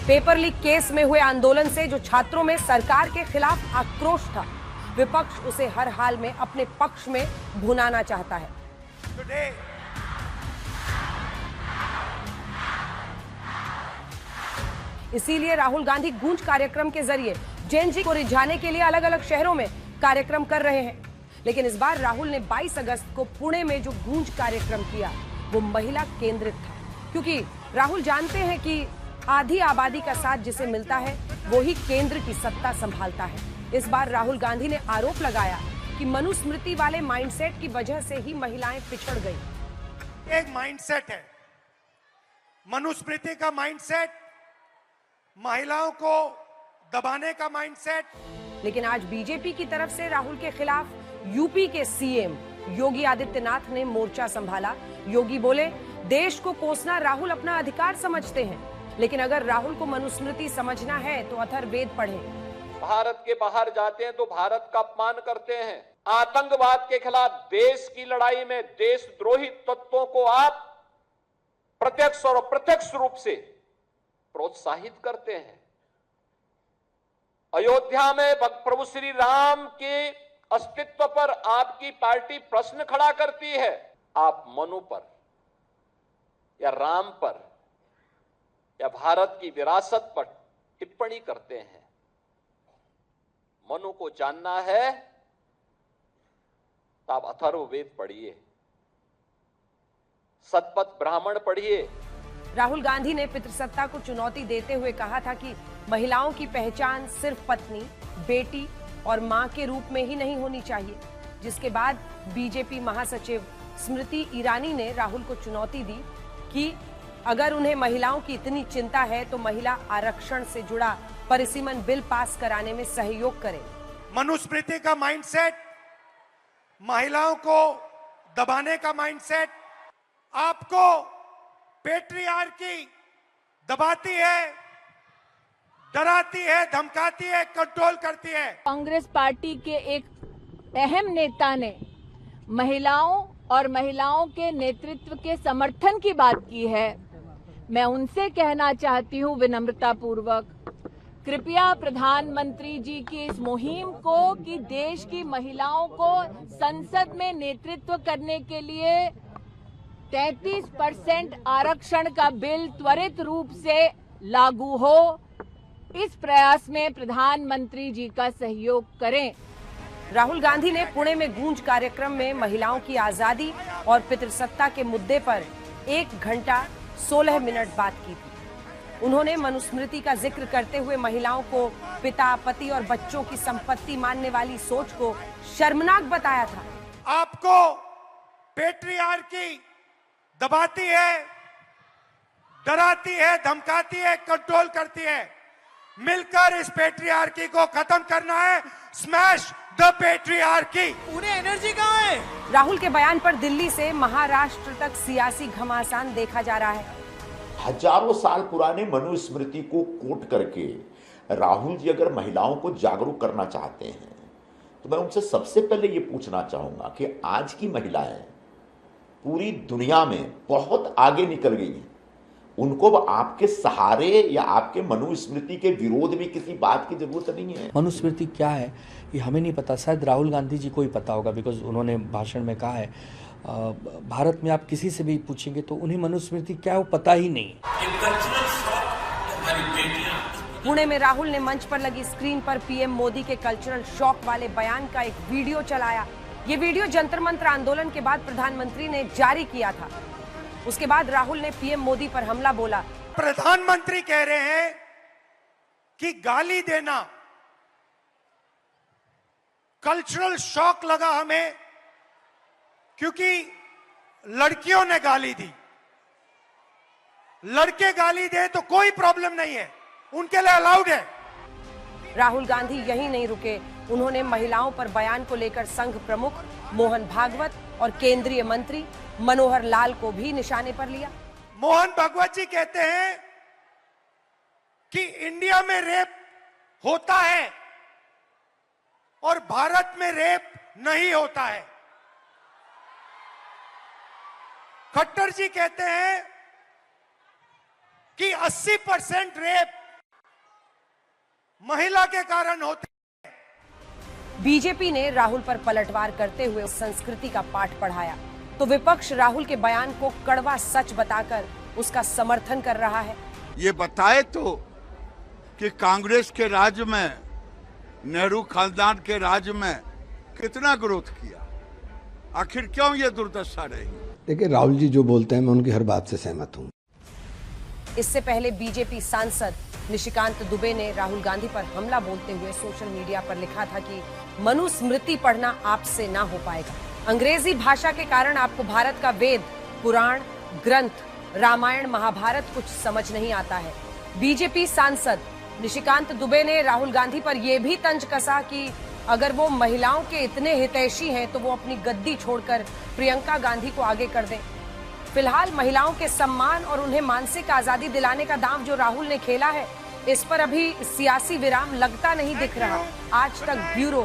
Paper leak case में हुए आंदोलन से जो छात्रों में सरकार के खिलाफ आक्रोश था, विपक्ष उसे हर हाल में अपने पक्ष में भुनाना चाहता है। इसीलिए राहुल गांधी गूंज कार्यक्रम के जरिए जेएनजी को रिझाने के लिए अलग अलग शहरों में कार्यक्रम कर रहे हैं। लेकिन इस बार राहुल ने 22 अगस्त को पुणे में जो गूंज कार्यक्रम किया वो महिला केंद्रित था, क्योंकि राहुल जानते हैं कि आधी आबादी का साथ जिसे मिलता है वो ही केंद्र की सत्ता संभालता है। इस बार राहुल गांधी ने आरोप लगाया कि मनुस्मृति वाले माइंडसेट की वजह से ही महिलाएं पिछड़ गई। एक माइंडसेट है, मनुस्मृति का माइंडसेट, महिलाओं को दबाने का माइंडसेट। लेकिन आज बीजेपी की तरफ से राहुल के खिलाफ यूपी के सीएम योगी आदित्यनाथ ने मोर्चा संभाला। योगी बोले, देश को कोसना राहुल अपना अधिकार समझते हैं, लेकिन अगर राहुल को मनुस्मृति समझना है तो अथर्ववेद पढ़ें। भारत के बाहर जाते हैं तो भारत का अपमान करते हैं। आतंकवाद के खिलाफ देश की लड़ाई में देशद्रोही तत्वों को आप प्रत्यक्ष और अप्रत्यक्ष रूप से प्रोत्साहित करते हैं। अयोध्या में प्रभु श्री राम के अस्तित्व पर आपकी पार्टी प्रश्न खड़ा करती है। आप मनु पर या राम पर या भारत की विरासत पर टिप्पणी करते हैं। मनु को जानना है तो आप अथर्ववेद पढ़िए, शतपथ ब्राह्मण पढ़िए। राहुल गांधी ने पितृसत्ता को चुनौती देते हुए कहा था कि महिलाओं की पहचान सिर्फ पत्नी, बेटी और मां के रूप में ही नहीं होनी चाहिए, जिसके बाद बीजेपी महासचिव स्मृति ईरानी ने राहुल को चुनौती दी कि अगर उन्हें महिलाओं की इतनी चिंता है तो महिला आरक्षण से जुड़ा परिसीमन बिल पास कराने में सहयोग करें। मनुस्मृति का माइंडसेट, महिलाओं को दबाने का माइंडसेट, आपको पेट्रियार्की दबाती है, डराती है, धमकाती है, कंट्रोल करती है। कांग्रेस पार्टी के एक अहम नेता ने महिलाओं और महिलाओं के नेतृत्व के समर्थन की बात की है। मैं उनसे कहना चाहती हूं विनम्रता पूर्वक, कृपया प्रधानमंत्री जी की इस मुहिम को कि देश की महिलाओं को संसद में नेतृत्व करने के लिए 33% आरक्षण का बिल त्वरित रूप से लागू हो, इस प्रयास में प्रधानमंत्री जी का सहयोग करें। राहुल गांधी ने पुणे में गूंज कार्यक्रम में महिलाओं की आजादी और पितृसत्ता के मुद्दे पर 1 घंटा 16 मिनट बात की थी। उन्होंने मनुस्मृति का जिक्र करते हुए महिलाओं को पिता, पति और बच्चों की संपत्ति मानने वाली सोच को शर्मनाक बताया था। आपको पेट्रियार्की दबाती है, डराती है, धमकाती है, कंट्रोल करती है। मिलकर इस पेट्रियार्की को खत्म करना है। Smash the patriarchy. उन्हें एनर्जी कहाँ है? राहुल के बयान पर दिल्ली से महाराष्ट्र तक सियासी घमासान देखा जा रहा है। हजारों साल पुराने मनुस्मृति को कोट करके राहुल जी अगर महिलाओं को जागरूक करना चाहते हैं तो मैं उनसे सबसे पहले ये पूछना चाहूंगा कि आज की महिलाएं पूरी दुनिया में बहुत आगे निकल गई हैं। उनको आपके सहारे या आपके मनुस्मृति के विरोध में किसी बात की जरूरत नहीं है। मनुस्मृति क्या है ये हमें नहीं पता, शायद राहुल गांधी जी को ही पता होगा, बिकॉज उन्होंने भाषण में कहा है भारत में आप किसी से भी पूछेंगे तो उन्हें मनुस्मृति क्या है वो पता ही नहीं। पुणे में राहुल ने मंच पर लगी स्क्रीन पर पीएम मोदी के कल्चरल शॉक वाले बयान का एक वीडियो चलाया। ये वीडियो जंतर मंतर आंदोलन के बाद प्रधानमंत्री ने जारी किया था। उसके बाद राहुल ने पीएम मोदी पर हमला बोला। प्रधानमंत्री कह रहे हैं कि गाली देना, कल्चरल शॉक लगा हमें क्योंकि लड़कियों ने गाली दी। लड़के गाली दे तो कोई प्रॉब्लम नहीं है, उनके लिए अलाउड है। राहुल गांधी यहीं नहीं रुके, उन्होंने महिलाओं पर बयान को लेकर संघ प्रमुख मोहन भागवत और केंद्रीय मंत्री मनोहर लाल को भी निशाने पर लिया। मोहन भागवत जी कहते हैं कि इंडिया में रेप होता है और भारत में रेप नहीं होता है। खट्टर जी कहते हैं कि 80% रेप महिला के कारण होते हैं। बीजेपी ने राहुल पर पलटवार करते हुए उस संस्कृति का पाठ पढ़ाया तो विपक्ष राहुल के बयान को कड़वा सच बताकर उसका समर्थन कर रहा है। ये बताए तो कि कांग्रेस के राज में, नेहरू खानदान के राज में कितना ग्रोथ किया, आखिर क्यों ये दुर्दशा रही? देखिए, राहुल जी जो बोलते हैं मैं उनकी हर बात से सहमत हूँ। इससे पहले बीजेपी सांसद निशिकांत दुबे ने राहुल गांधी पर हमला बोलते हुए सोशल मीडिया पर लिखा था कि मनुस्मृति पढ़ना आपसे ना हो पाएगा। अंग्रेजी भाषा के कारण आपको भारत का वेद, पुराण, ग्रंथ, रामायण, महाभारत कुछ समझ नहीं आता है। बीजेपी सांसद निशिकांत दुबे ने राहुल गांधी पर यह भी तंज कसा कि अगर वो महिलाओं के इतने हितैषी हैं तो वो अपनी गद्दी छोड़कर प्रियंका गांधी को आगे कर दें। फिलहाल महिलाओं के सम्मान और उन्हें मानसिक आजादी दिलाने का दांव जो राहुल ने खेला है, इस पर अभी सियासी विराम लगता नहीं दिख रहा। आज तक ब्यूरो